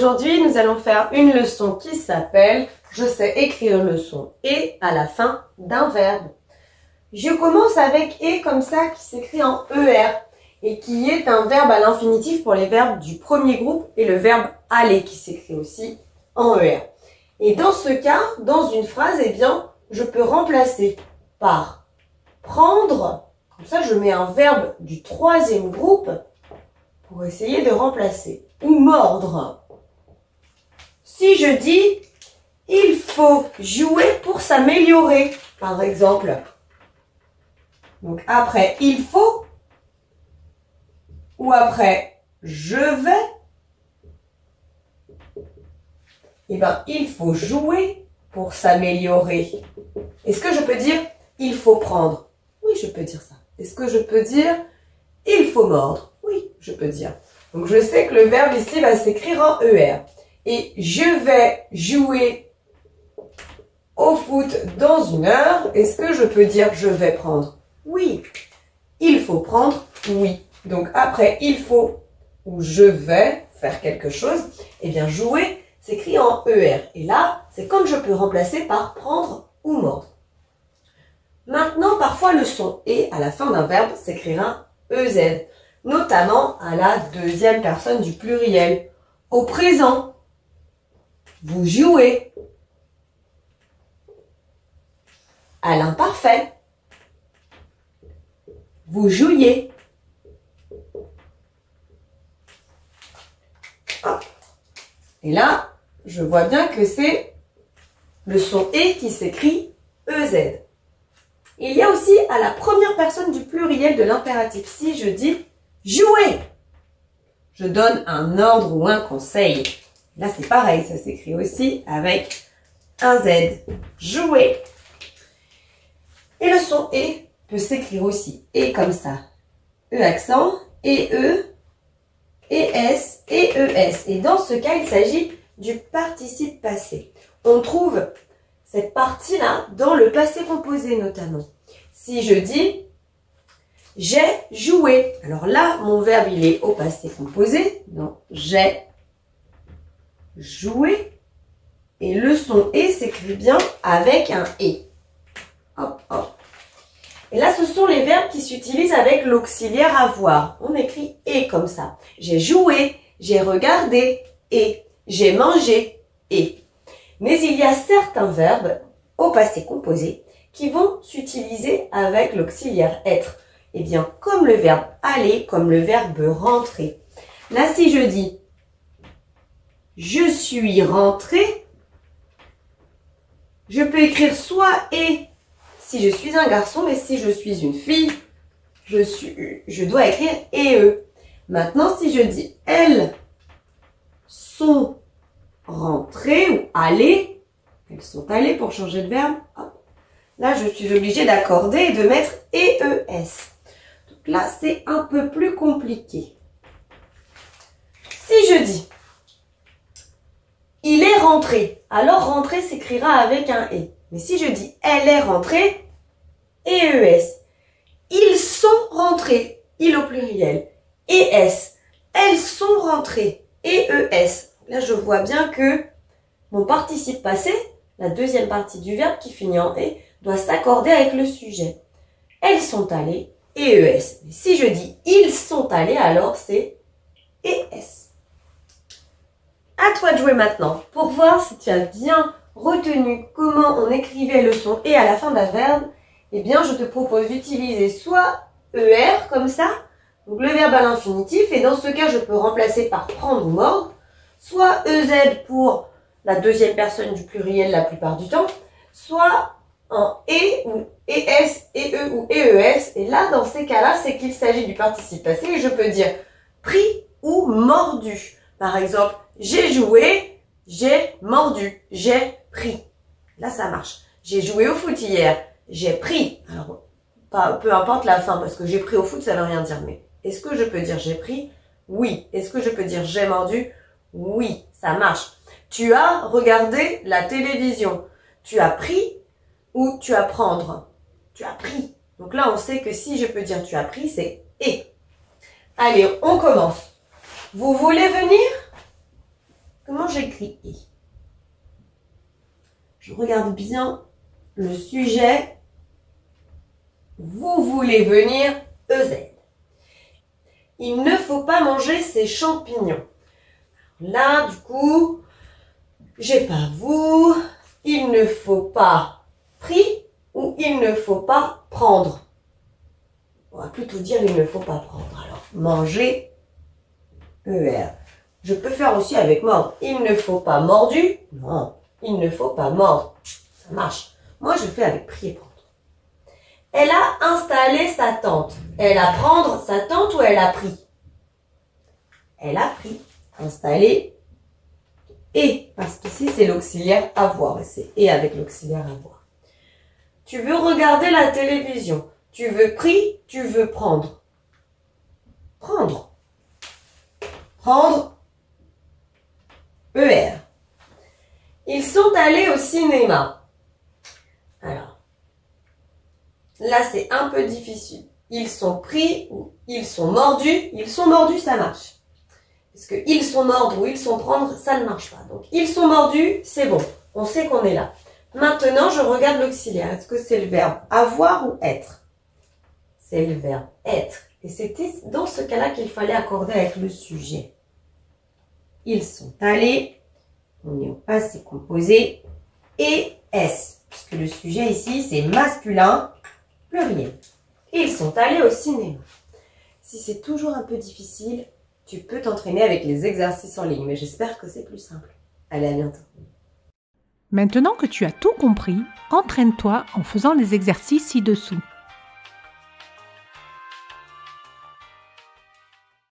Aujourd'hui, nous allons faire une leçon qui s'appelle « Je sais écrire le son « et » à la fin d'un verbe ». Je commence avec « et » comme ça, qui s'écrit en « er » et qui est un verbe à l'infinitif pour les verbes du premier groupe et le verbe « aller » qui s'écrit aussi en « er ». Et dans ce cas, dans une phrase, eh bien, je peux remplacer par « prendre ». Comme ça, je mets un verbe du troisième groupe pour essayer de remplacer. Ou mordre. Si je dis « il faut jouer pour s'améliorer », par exemple. Donc après « il faut » ou après « je vais », eh bien, il faut jouer pour s'améliorer. Est-ce que je peux dire « il faut prendre » ? Oui, je peux dire ça. Est-ce que je peux dire « il faut mordre » ? Oui, je peux dire. Donc, je sais que le verbe ici va s'écrire en ER. Et je vais jouer au foot dans 1 heure. Est-ce que je peux dire je vais prendre? Oui. Il faut prendre? Oui. Donc, après il faut ou je vais faire quelque chose, eh bien, jouer s'écrit en ER. Et là, c'est comme je peux remplacer par prendre ou mordre. Maintenant, parfois, le son « et » à la fin d'un verbe s'écrira EZ. Notamment à la deuxième personne du pluriel. Au présent, vous jouez. À l'imparfait, vous jouiez. Et là, je vois bien que c'est le son « et » qui s'écrit EZ. Il y a aussi à la première personne du pluriel de l'impératif. Si je dis jouer, je donne un ordre ou un conseil. Là, c'est pareil, ça s'écrit aussi avec un Z. Jouer. Et le son « et » peut s'écrire aussi « et » comme ça. E accent, et E, et S, et ES. Et dans ce cas, il s'agit du participe passé. On trouve cette partie-là dans le passé composé notamment. Si je dis j'ai joué. Alors là, mon verbe, il est au passé composé. Donc, j'ai joué. Et le son « et » s'écrit bien avec un « et ». Hop, hop. Et là, ce sont les verbes qui s'utilisent avec l'auxiliaire avoir. On écrit « et » comme ça. J'ai joué, j'ai regardé, et j'ai mangé, et. Mais il y a certains verbes au passé composé qui vont s'utiliser avec l'auxiliaire « être ». Eh bien, comme le verbe aller, comme le verbe rentrer. Là, si je dis je suis rentré, je peux écrire soit et si je suis un garçon, mais si je suis une fille, je dois écrire et eux. Maintenant, si je dis elles sont rentrées ou allées, elles sont allées pour changer de verbe, hop. Là, je suis obligée d'accorder et de mettre ES. Donc là, c'est un peu plus compliqué. Si je dis il est rentré, alors rentré s'écrira avec un et. Mais si je dis elle est rentrée, ES. Ils sont rentrés, il au pluriel. ES. Elles sont rentrées, ES. Là, je vois bien que mon participe passé, la deuxième partie du verbe qui finit en et, doit s'accorder avec le sujet. Elles sont allées, ES. Mais si je dis ils sont allés, alors c'est ES. À toi de jouer maintenant. Pour voir si tu as bien retenu comment on écrivait le son « et » à la fin d'un verbe, eh bien, je te propose d'utiliser soit ER comme ça, donc le verbe à l'infinitif, et dans ce cas, je peux remplacer par prendre ou mordre, soit EZ pour la deuxième personne du pluriel la plupart du temps, soit en et ou ES, EE ou EES. Et là, dans ces cas-là, c'est qu'il s'agit du participe passé et je peux dire pris ou mordu. Par exemple, j'ai joué, j'ai mordu, j'ai pris. Là, ça marche. J'ai joué au foot hier, j'ai pris. Alors, peu importe la fin, parce que j'ai pris au foot, ça ne veut rien dire. Mais est-ce que je peux dire j'ai pris? Oui. Est-ce que je peux dire j'ai mordu? Oui, ça marche. Tu as regardé la télévision. Tu as pris ou tu as prendre? Tu as pris. Donc là, on sait que si je peux dire tu as pris, c'est et. Allez, on commence. Vous voulez venir? Comment j'écris I? Je regarde bien le sujet. Vous voulez venir EZ. Il ne faut pas manger ces champignons. Là, du coup, j'ai pas vous. Il ne faut pas pris ou il ne faut pas prendre. On va plutôt dire il ne faut pas prendre. Alors, manger, ER. Je peux faire aussi avec mordre. Il ne faut pas mordu. Non, il ne faut pas mordre. Ça marche. Moi, je fais avec pris et prendre. Elle a installé sa tente. Elle a prendre sa tente ou elle a pris? Elle a pris. Installé. Et, parce qu'ici, c'est l'auxiliaire avoir. Et c'est et avec l'auxiliaire avoir. Tu veux regarder la télévision. Tu veux pris, tu veux prendre. Prendre. Prendre. ER. Ils sont allés au cinéma. Alors, là, c'est un peu difficile. Ils sont pris ou ils sont mordus. Ils sont mordus, ça marche. Parce que ils sont mordre ou ils sont prendre, ça ne marche pas. Donc, ils sont mordus, c'est bon. On sait qu'on est là. Maintenant, je regarde l'auxiliaire. Est-ce que c'est le verbe avoir ou être? C'est le verbe être. Et c'était dans ce cas-là qu'il fallait accorder avec le sujet. Ils sont allés. On est au passé composé. Et S. Puisque le sujet ici, c'est masculin, pluriel. Ils sont allés au cinéma. Si c'est toujours un peu difficile, tu peux t'entraîner avec les exercices en ligne. Mais j'espère que c'est plus simple. Allez, à bientôt. Maintenant que tu as tout compris, entraîne-toi en faisant les exercices ci-dessous.